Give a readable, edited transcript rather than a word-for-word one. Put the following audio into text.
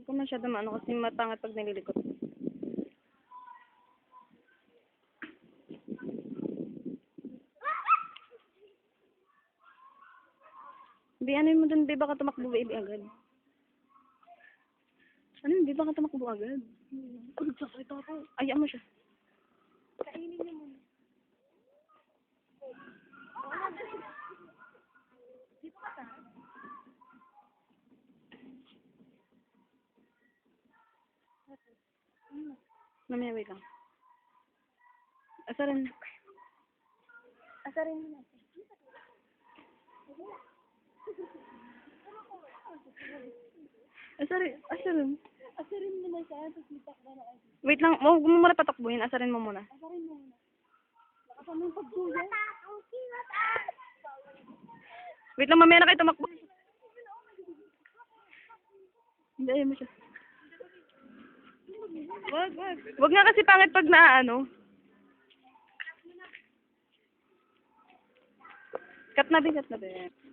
Huwag ko masyado maano kasi matangat pag nililikot. Bi, ano mo dun, Bi, baka tumakbo, Bi, agad. Ano yun, Bi, baka tumakbo agad. Ay, sakit ako. Ayaan mo siya. Kainin niyo muna. Dito ka ta. Mamaya, wait lang. Asarin. Asarin mo na. Asarin. Asarin mo na siya, tapos litak na na. Wait lang, huwag mo muna patakbuhin. Asarin mo muna. Asarin mo muna. Lakasan mo yung pagduya. Wait lang, mamaya na kayo tumakbo. Hindi, ayaw mo siya. Wag. Huwag nga kasi pangit pag naaano. Cut na, Bi, cut na, Bi.